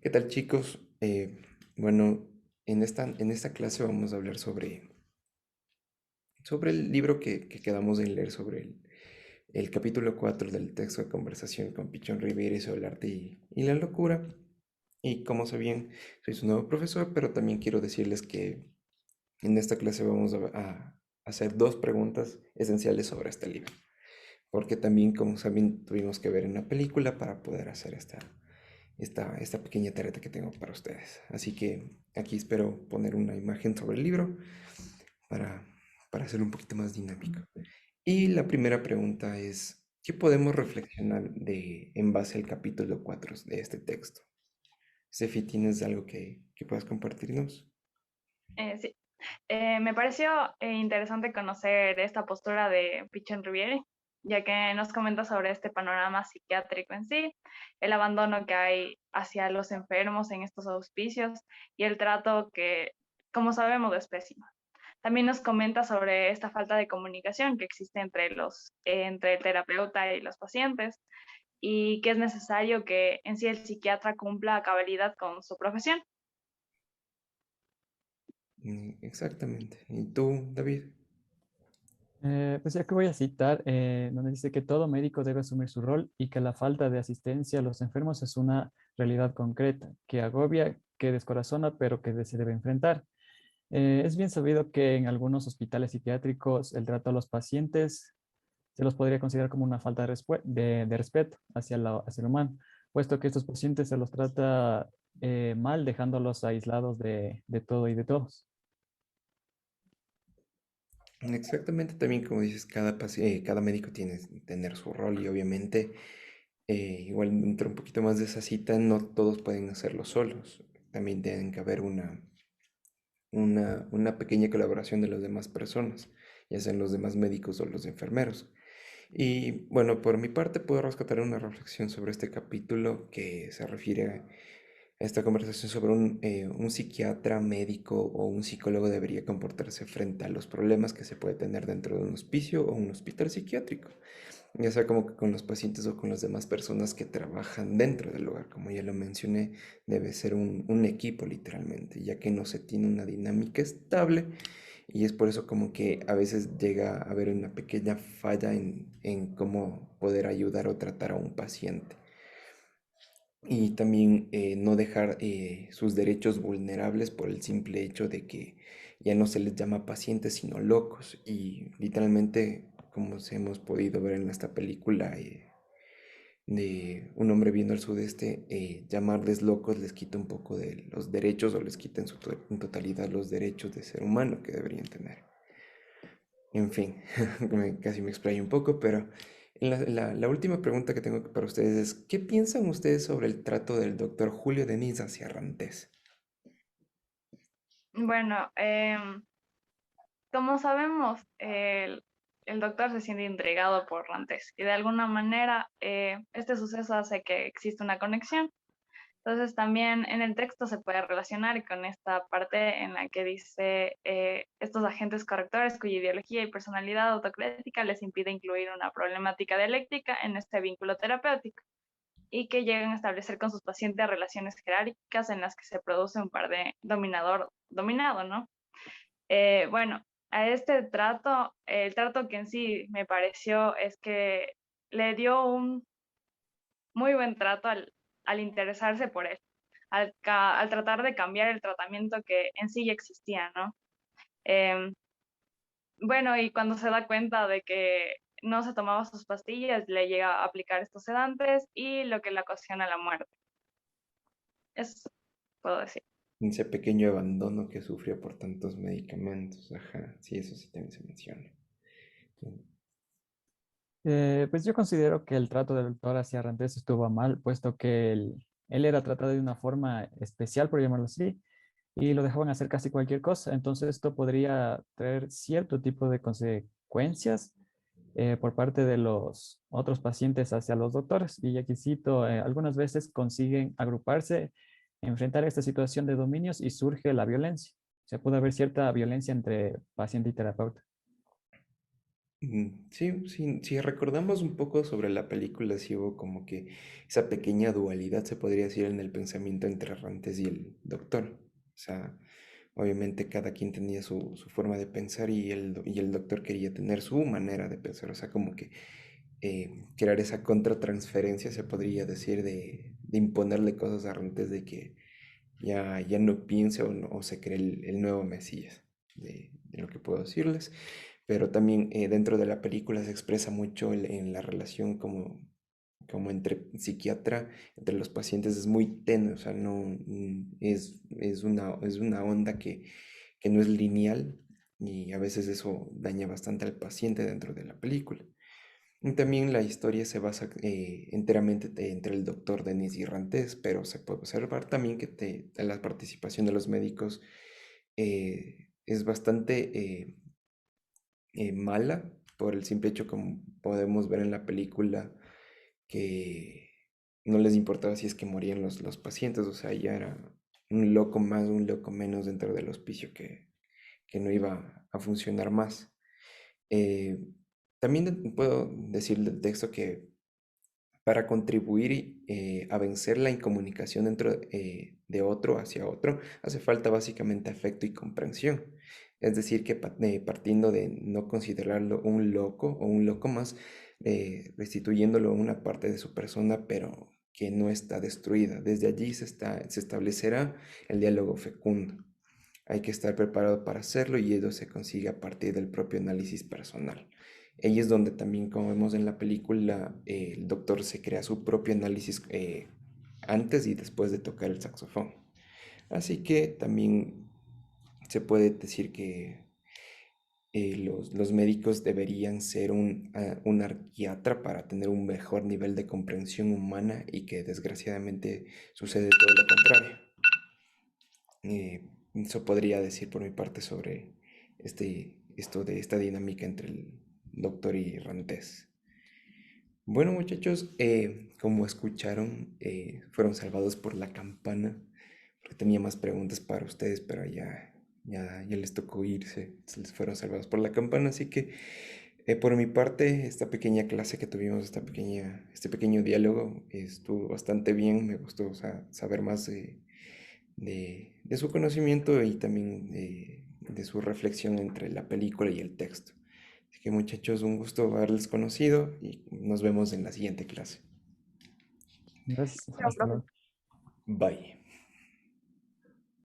¿Qué tal, chicos? Bueno, en esta clase vamos a hablar sobre el libro que quedamos en leer, sobre el capítulo 4 del texto de conversación con Pichón Rivera sobre el arte y la locura. Y como sabían, soy su nuevo profesor, pero también quiero decirles que en esta clase vamos a hacer dos preguntas esenciales sobre este libro. Porque también, como saben, tuvimos que ver una película para poder hacer esta pequeña tarea que tengo para ustedes. Así que aquí espero poner una imagen sobre el libro para, para hacerlo un poquito más dinámico. Y la primera pregunta es, ¿qué podemos reflexionar en base al capítulo 4 de este texto? Sefi, ¿tienes algo que puedas compartirnos? Sí. Me pareció interesante conocer esta postura de Pichon Riviere, ya que nos comenta sobre este panorama psiquiátrico en sí, el abandono que hay hacia los enfermos en estos auspicios y el trato que, como sabemos, es pésimo. También nos comenta sobre esta falta de comunicación que existe entre el terapeuta y los pacientes y que es necesario que en sí el psiquiatra cumpla a cabalidad con su profesión. Exactamente. ¿Y tú, David? Pues ya que voy a citar, donde dice que todo médico debe asumir su rol y que la falta de asistencia a los enfermos es una realidad concreta, que agobia, que descorazona, pero que se debe enfrentar. Es bien sabido que en algunos hospitales psiquiátricos el trato a los pacientes se los podría considerar como una falta de respeto hacia el humano, puesto que estos pacientes se los trata mal, dejándolos aislados de todo y de todos. Exactamente, también como dices, cada médico tiene que tener su rol y obviamente igual dentro un poquito más de esa cita, no todos pueden hacerlo solos. También tienen que haber una pequeña colaboración de las demás personas, ya sean los demás médicos o los enfermeros. Y bueno, por mi parte puedo rescatar una reflexión sobre este capítulo que se refiere a esta conversación sobre un psiquiatra, médico o un psicólogo debería comportarse frente a los problemas que se puede tener dentro de un hospicio o un hospital psiquiátrico, ya sea como que con los pacientes o con las demás personas que trabajan dentro del lugar. Como ya lo mencioné, debe ser un equipo literalmente, ya que no se tiene una dinámica estable y es por eso como que a veces llega a haber una pequeña falla en cómo poder ayudar o tratar a un paciente. Y también no dejar sus derechos vulnerables por el simple hecho de que ya no se les llama pacientes sino locos. Y literalmente, como se hemos podido ver en esta película de Un hombre viendo al sudeste, llamarles locos les quita un poco de los derechos o les quita en totalidad los derechos de ser humano que deberían tener. En fin, casi me explayo un poco, pero la última pregunta que tengo para ustedes es, ¿qué piensan ustedes sobre el trato del doctor Julio Denis hacia Rantés? Bueno, como sabemos, el doctor se siente intrigado por Rantes y de alguna manera este suceso hace que exista una conexión. Entonces también en el texto se puede relacionar con esta parte en la que dice estos agentes correctores cuya ideología y personalidad autocrática les impide incluir una problemática dialéctica en este vínculo terapéutico y que llegan a establecer con sus pacientes relaciones jerárquicas en las que se produce un par de dominado, ¿no? Bueno, a este trato, el trato que en sí me pareció es que le dio un muy buen trato al interesarse por él, al tratar de cambiar el tratamiento que en sí ya existía, ¿no? Em, bueno, y cuando se da cuenta de que no se tomaba sus pastillas, le llega a aplicar estos sedantes y lo que le ocasiona la muerte. Eso puedo decir. Ese pequeño abandono que sufrió por tantos medicamentos. Ajá, sí, eso sí también se menciona. Pues yo considero que el trato del doctor hacia Rantés estuvo mal, puesto que él era tratado de una forma especial, por llamarlo así, y lo dejaban hacer casi cualquier cosa. Entonces esto podría traer cierto tipo de consecuencias por parte de los otros pacientes hacia los doctores. Y aquí cito, algunas veces consiguen agruparse, enfrentar esta situación de dominios y surge la violencia. O sea, puede haber cierta violencia entre paciente y terapeuta. Sí, sí, si recordamos un poco sobre la película, sí hubo como que esa pequeña dualidad, se podría decir, en el pensamiento entre Rantes y el doctor. O sea, obviamente cada quien tenía su forma de pensar y el doctor quería tener su manera de pensar. O sea, como que crear esa contratransferencia, se podría decir, de imponerle cosas a Rantes de que ya no piense o se cree el nuevo Mesías, de lo que puedo decirles. Pero también dentro de la película se expresa mucho en la relación como entre psiquiatra, entre los pacientes, es muy tenue, o sea, no es una onda que no es lineal y a veces eso daña bastante al paciente dentro de la película. Y también la historia se basa enteramente entre el doctor Denis y Rantés, pero se puede observar también que la participación de los médicos es bastante mala por el simple hecho, como podemos ver en la película, que no les importaba si es que morían los pacientes, o sea, ya era un loco más, un loco menos dentro del hospicio que no iba a funcionar más. Eh, También puedo decir del texto que para contribuir a vencer la incomunicación dentro de otro hacia otro, hace falta básicamente afecto y comprensión. Es decir, que partiendo de no considerarlo un loco o un loco más, restituyéndolo a una parte de su persona, pero que no está destruida. Desde allí se establecerá el diálogo fecundo. Hay que estar preparado para hacerlo y ello se consigue a partir del propio análisis personal. Ahí es donde también, como vemos en la película, el doctor se crea su propio análisis antes y después de tocar el saxofón. Así que también se puede decir que los médicos deberían ser un arquiatra para tener un mejor nivel de comprensión humana y que desgraciadamente sucede todo lo contrario. Eso podría decir por mi parte sobre esto de esta dinámica entre el doctor y Rantés. Bueno, muchachos, como escucharon, fueron salvados por la campana, porque tenía más preguntas para ustedes, pero ya les tocó irse, se les fueron salvados por la campana, así que por mi parte, esta pequeña clase que tuvimos, este pequeño diálogo, estuvo bastante bien, me gustó, o sea, saber más de su conocimiento y también de su reflexión entre la película y el texto. Así que muchachos, un gusto haberles conocido y nos vemos en la siguiente clase. Gracias. Chao, Hasta profe. luego. Bye.